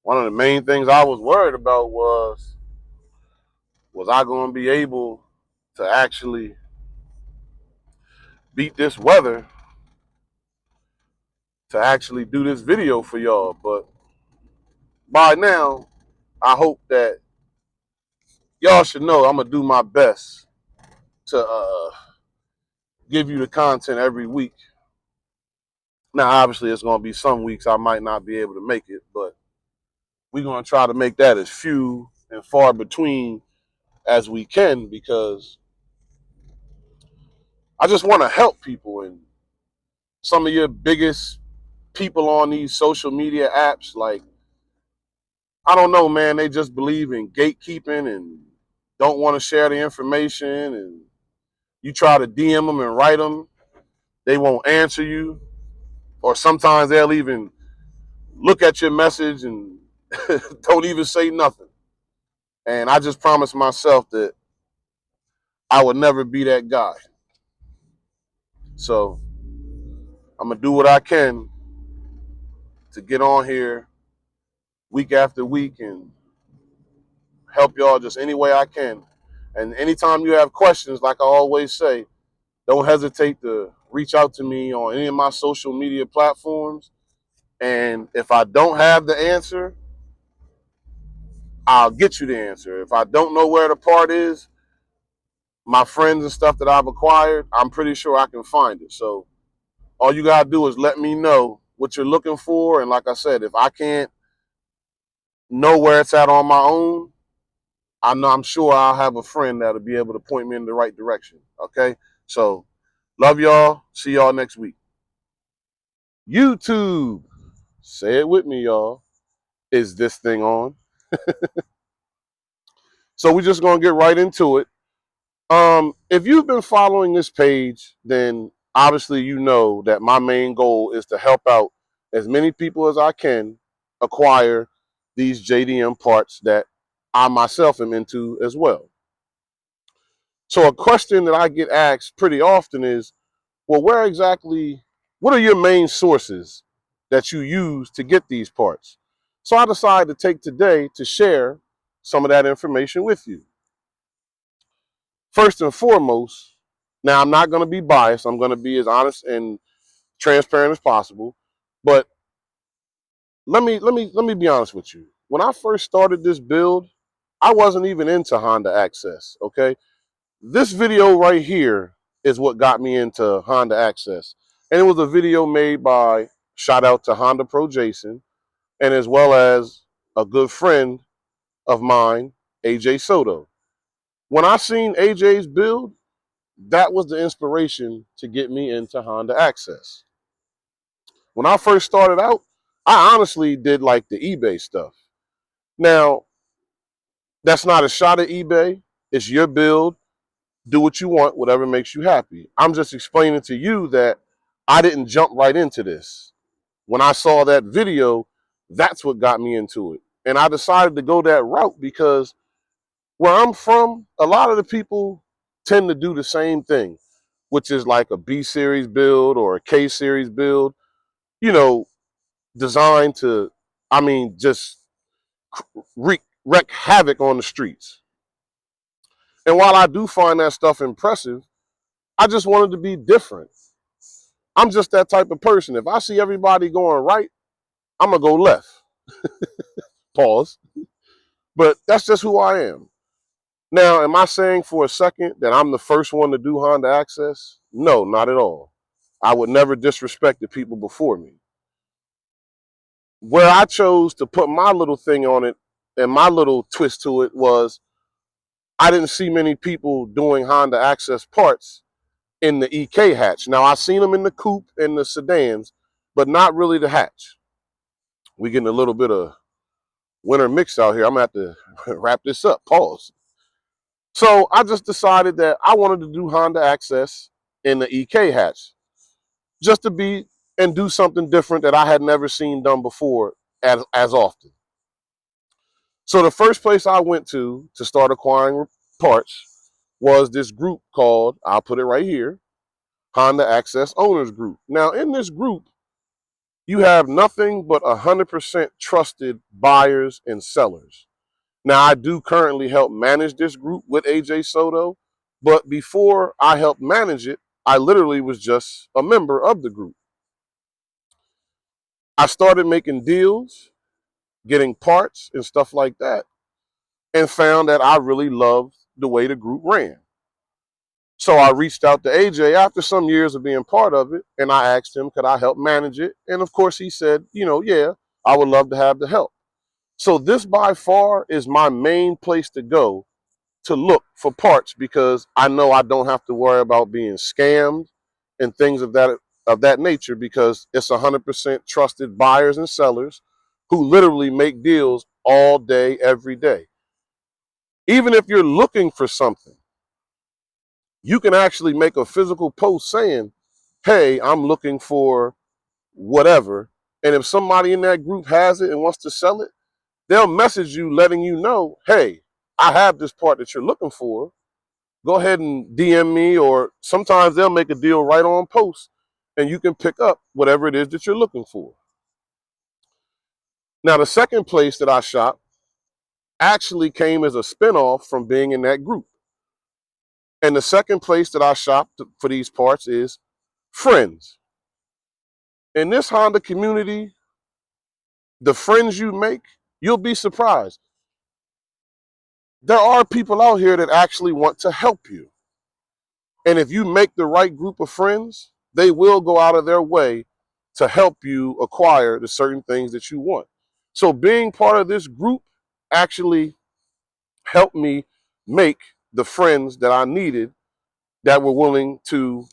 one of the main things I was worried about was I going to be able to actually beat this weather to actually do this video for y'all. But by now, I hope that y'all should know I'm going to do my best to give you the content every week. Now, obviously, it's going to be some weeks I might not be able to make it, but we're going to try to make that as few and far between as we can, because I just want to help people. And some of your biggest people on these social media apps, like, I don't know, man, they just believe in gatekeeping and don't want to share the information. And you try to DM them and write them, they won't answer you. Or sometimes they'll even look at your message and don't even say nothing. And I just promised myself that I would never be that guy. So I'm going to do what I can to get on here week after week and help y'all just any way I can. And anytime you have questions, like I always say, don't hesitate to reach out to me on any of my social media platforms. And if I don't have the answer, I'll get you the answer. If I don't know where the part is, my friends and stuff that I've acquired, I'm pretty sure I can find it. So all you got to do is let me know what you're looking for. And like I said, if I can't know where it's at on my own, I'm sure I'll have a friend that'll be able to point me in the right direction. Okay? So love y'all. See y'all next week. YouTube. Say it with me, y'all. Is this thing on? So we're just going to get right into it. If you've been following this page, then obviously you know that my main goal is to help out as many people as I can acquire these JDM parts that I myself am into as well. So a question that I get asked pretty often is, well, what are your main sources that you use to get these parts? So I decided to take today to share some of that information with you. First and foremost, now I'm not going to be biased. I'm going to be as honest and transparent as possible. But let me be honest with you. When I first started this build, I wasn't even into Honda Access. Okay, this video right here is what got me into Honda Access, and it was a video made by, shout out to Honda Pro Jason, and as well as a good friend of mine, AJ Soto. When I seen AJ's build, that was the inspiration to get me into Honda Access. When I first started out, I honestly did like the eBay stuff. Now, that's not a shot at eBay. It's your build. Do what you want, whatever makes you happy. I'm just explaining to you that I didn't jump right into this. When I saw that video, that's what got me into it. And I decided to go that route because where I'm from, a lot of the people tend to do the same thing, which is like a B series build or a K series build, you know, designed to, just wreak havoc on the streets. And while I do find that stuff impressive, I just wanted to be different. I'm just that type of person. If I see everybody going right, I'm going to go left. Pause. But that's just who I am. Now, am I saying for a second that I'm the first one to do Honda Access? No, not at all. I would never disrespect the people before me. Where I chose to put my little thing on it and my little twist to it was I didn't see many people doing Honda Access parts in the EK hatch. Now, I've seen them in the coupe and the sedans, but not really the hatch. We're getting a little bit of winter mix out here. I'm going to have to wrap this up. Pause. So I just decided that I wanted to do Honda Access in the EK hatch just to be and do something different that I had never seen done before as often. So the first place I went to start acquiring parts was this group called, I'll put it right here, Honda Access Owners Group. Now, in this group, you have nothing but 100% trusted buyers and sellers. Now, I do currently help manage this group with AJ Soto, but before I helped manage it, I literally was just a member of the group. I started making deals, getting parts and stuff like that, and found that I really loved the way the group ran. So I reached out to AJ after some years of being part of it, and I asked him, could I help manage it? And of course, he said, yeah, I would love to have the help. So this by far is my main place to go to look for parts, because I know I don't have to worry about being scammed and things of that nature, because it's 100% trusted buyers and sellers who literally make deals all day, every day. Even if you're looking for something, you can actually make a physical post saying, hey, I'm looking for whatever. And if somebody in that group has it and wants to sell it, they'll message you letting you know, hey, I have this part that you're looking for. Go ahead and DM me, or sometimes they'll make a deal right on post and you can pick up whatever it is that you're looking for. Now, the second place that I shop actually came as a spinoff from being in that group. And the second place that I shop for these parts is friends. In this Honda community, the friends you make, you'll be surprised. There are people out here that actually want to help you. And if you make the right group of friends, they will go out of their way to help you acquire the certain things that you want. So being part of this group actually helped me make the friends that I needed that were willing to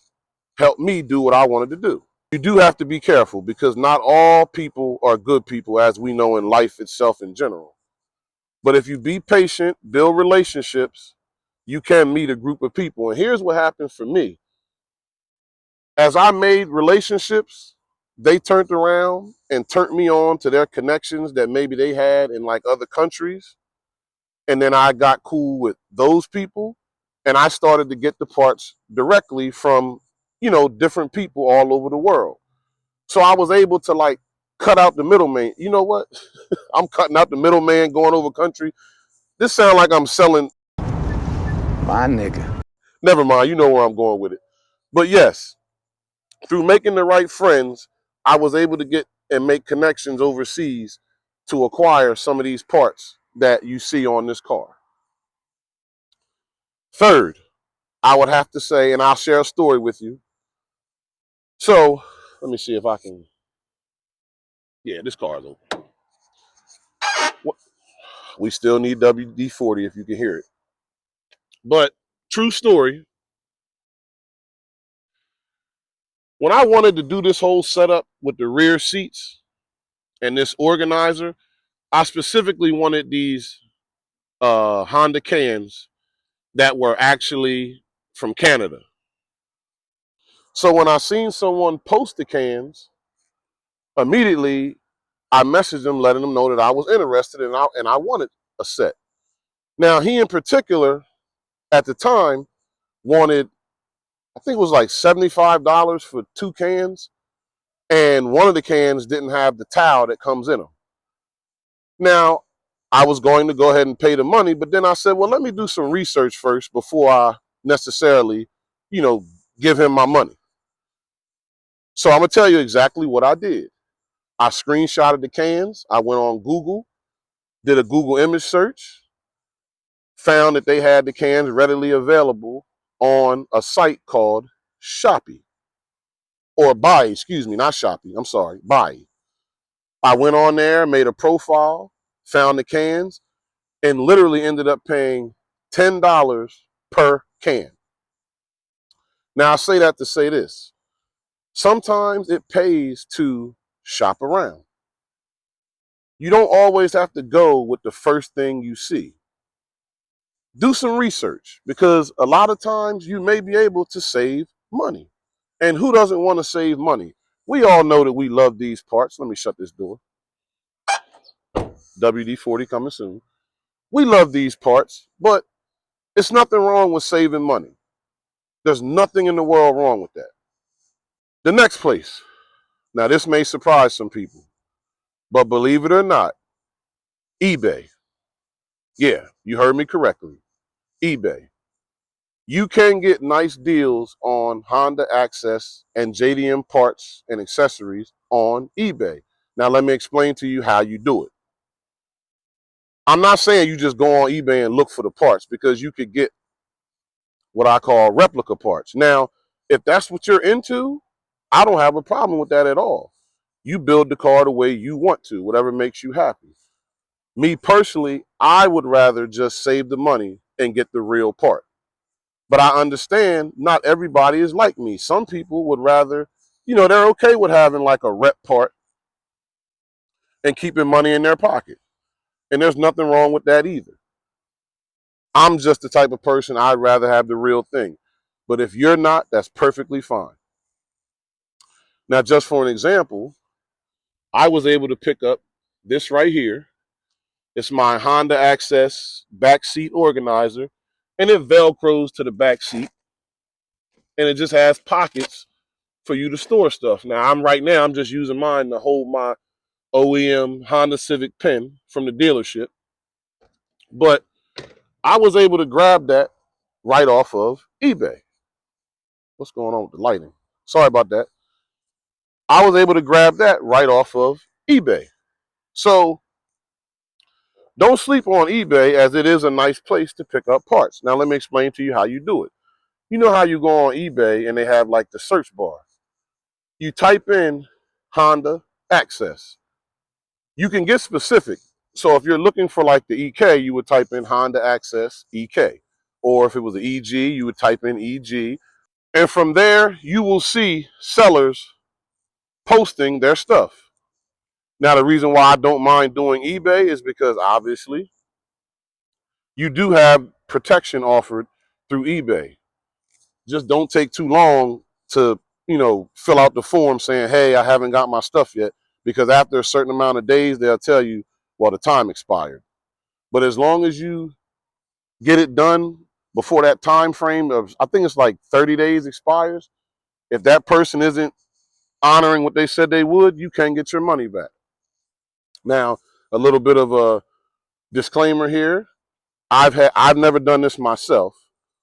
help me do what I wanted to do. You do have to be careful, because not all people are good people, as we know in life itself in general. But if you be patient, build relationships, you can meet a group of people. And here's what happened for me. As I made relationships, they turned around and turned me on to their connections that maybe they had in like other countries. And then I got cool with those people, and I started to get the parts directly from, different people all over the world. So I was able to like cut out the middleman. You know what? I'm cutting out the middleman going over country. This sounds like I'm selling. My nigga. Never mind. You know where I'm going with it. But yes, through making the right friends, I was able to get and make connections overseas to acquire some of these parts that you see on this car. Third, I would have to say, and I'll share a story with you. So let me see if I can. Yeah, this car is open. We still need WD-40 if you can hear it. But true story, when I wanted to do this whole setup with the rear seats and this organizer, I specifically wanted these Honda cans that were actually from Canada. So when I seen someone post the cans, immediately I messaged them letting them know that I was interested and I wanted a set. Now, he in particular at the time wanted, I think it was like $75 for 2 cans, and one of the cans didn't have the towel that comes in them. Now, I was going to go ahead and pay the money, but then I said, well, let me do some research first before I necessarily, give him my money. So I'm going to tell you exactly what I did. I screenshotted the cans. I went on Google, did a Google image search, found that they had the cans readily available on a site called Shopee. Or Buy, excuse me, not Shopee. I'm sorry, Buy. I went on there, made a profile, found the cans, and literally ended up paying $10 per can. Now, I say that to say this. Sometimes it pays to shop around. You don't always have to go with the first thing you see. Do some research, because a lot of times you may be able to save money. And who doesn't want to save money? We all know that we love these parts. Let me shut this door. WD-40 coming soon. We love these parts, but it's nothing wrong with saving money. There's nothing in the world wrong with that. The next place, Now, this may surprise some people, but believe it or not, eBay, yeah, you heard me correctly, eBay. You can get nice deals on Honda Access and JDM parts and accessories on eBay. Now, let me explain to you how you do it. I'm not saying you just go on eBay and look for the parts, because you could get what I call replica parts. Now, if that's what you're into, I don't have a problem with that at all. You build the car the way you want to, whatever makes you happy. Me personally, I would rather just save the money and get the real part. But I understand not everybody is like me. Some people would rather, they're okay with having like a rep part and keeping money in their pocket. And there's nothing wrong with that either. I'm just the type of person, I'd rather have the real thing. But if you're not, that's perfectly fine. Now, just for an example, I was able to pick up this right here. It's my Honda Access backseat organizer, and it velcros to the back seat, and it just has pockets for you to store stuff. Now, I'm just using mine to hold my OEM Honda Civic pen from the dealership, but I was able to grab that right off of eBay. What's going on with the lighting? Sorry about that. I was able to grab that right off of eBay. So don't sleep on eBay, as it is a nice place to pick up parts. Now, let me explain to you how you do it. You know how you go on eBay and they have like the search bar. You type in Honda Access. You can get specific. So if you're looking for like the EK, you would type in Honda Access EK. Or if it was an EG, you would type in EG. And from there, you will see sellers posting their stuff. Now, the reason why I don't mind doing eBay is because obviously you do have protection offered through eBay. Just don't take too long to, fill out the form saying, hey, I haven't got my stuff yet. Because after a certain amount of days, they'll tell you, well, the time expired. But as long as you get it done before that time frame of, I think it's like 30 days expires, if that person isn't honoring what they said they would, you can get your money back. Now, a little bit of a disclaimer here. I've never done this myself,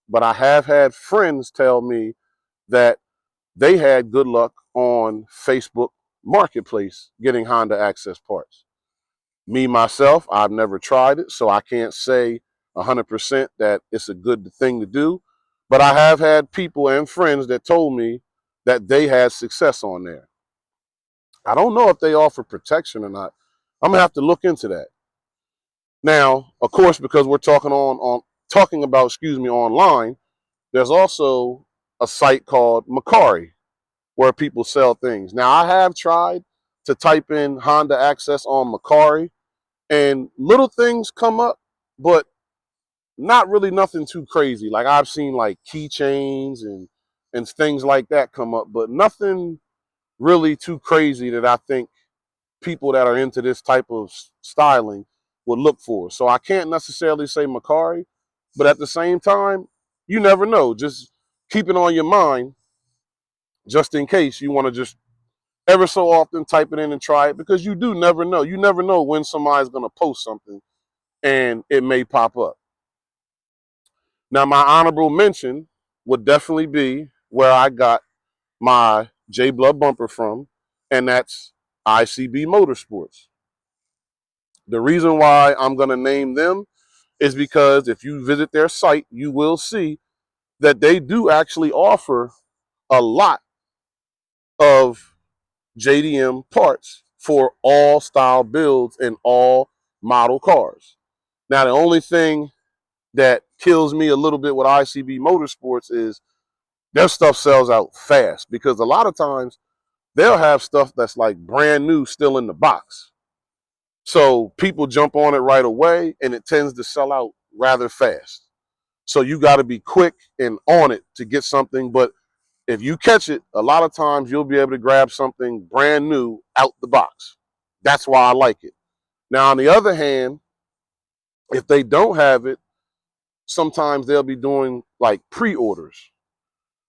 but I have had friends tell me that they had good luck on Facebook Marketplace getting Honda Access parts. Me, myself, I've never tried it, so I can't say 100% that it's a good thing to do. But I have had people and friends that told me that they had success on there. I don't know if they offer protection or not. I'm gonna have to look into that. Now, of course, because we're talking about, online, there's also a site called Macari where people sell things. Now, I have tried to type in Honda Access on Macari, and little things come up, but not really nothing too crazy. Like I've seen like keychains and things like that come up, but nothing really too crazy that I think people that are into this type of styling would look for. So I can't necessarily say Macari, but at the same time, you never know. Just keep it on your mind just in case you want to just ever so often type it in and try it, because you do never know. You never know when somebody's going to post something and it may pop up. Now, my honorable mention would definitely be where I got my J Blood bumper from, and that's ICB Motorsports. The reason why I'm going to name them is because if you visit their site, you will see that they do actually offer a lot of JDM parts for all style builds and all model cars. Now, the only thing that kills me a little bit with ICB Motorsports is their stuff sells out fast, because a lot of times they'll have stuff that's like brand new still in the box. So people jump on it right away and it tends to sell out rather fast. So you got to be quick and on it to get something. But if you catch it, a lot of times you'll be able to grab something brand new out the box. That's why I like it. Now, on the other hand, if they don't have it, sometimes they'll be doing like pre-orders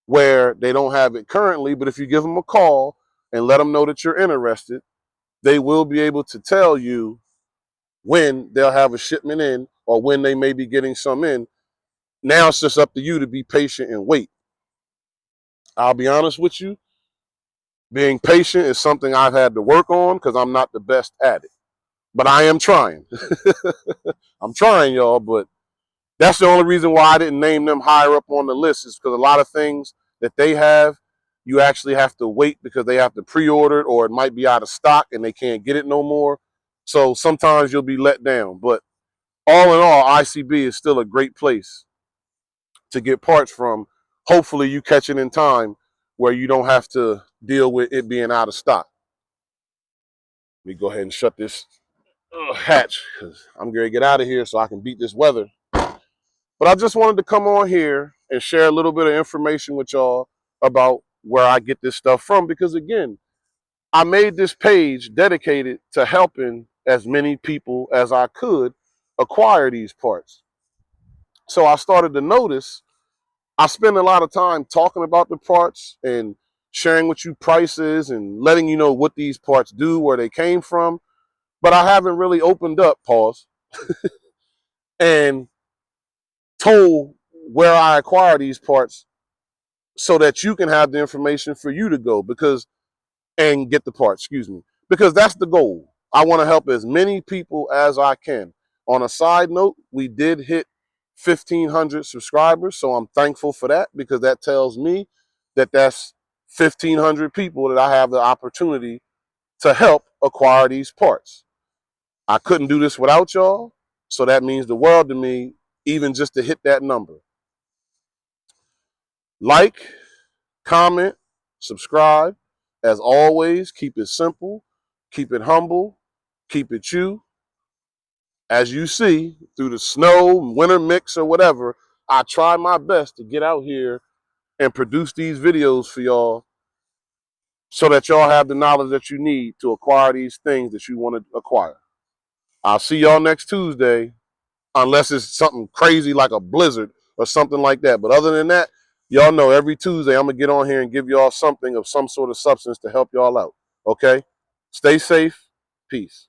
where they don't have it currently, but if you give them a call, and let them know that you're interested. They will be able to tell you when they'll have a shipment in or when they may be getting some in. Now it's just up to you to be patient and wait. I'll be honest with you, being patient is something I've had to work on because I'm not the best at it. But I am trying. I'm trying, y'all, but that's the only reason why I didn't name them higher up on the list, is because a lot of things that they have, you actually have to wait because they have to pre-order it, or it might be out of stock and they can't get it no more. So sometimes you'll be let down. But all in all, ICB is still a great place to get parts from. Hopefully you catch it in time where you don't have to deal with it being out of stock. Let me go ahead and shut this hatch because I'm going to get out of here so I can beat this weather. But I just wanted to come on here and share a little bit of information with y'all about where I get this stuff from, because again, I made this page dedicated to helping as many people as I could acquire these parts. So I started to notice I spend a lot of time talking about the parts and sharing with you prices and letting you know what these parts do, where they came from, but I haven't really opened up, pause, and told where I acquire these parts so that you can have the information for you to go and get the parts, because that's the goal. I want to help as many people as I can. On a side note, we did hit 1,500 subscribers, so I'm thankful for that, because that tells me that that's 1,500 people that I have the opportunity to help acquire these parts. I couldn't do this without y'all, so that means the world to me, even just to hit that number. Like, comment, subscribe. As always, keep it simple, keep it humble, keep it you. As you see, through the snow, winter mix, or whatever, I try my best to get out here and produce these videos for y'all so that y'all have the knowledge that you need to acquire these things that you want to acquire. I'll see y'all next Tuesday, unless it's something crazy like a blizzard or something like that. But other than that, y'all know every Tuesday I'm going to get on here and give y'all something of some sort of substance to help y'all out. Okay? Stay safe. Peace.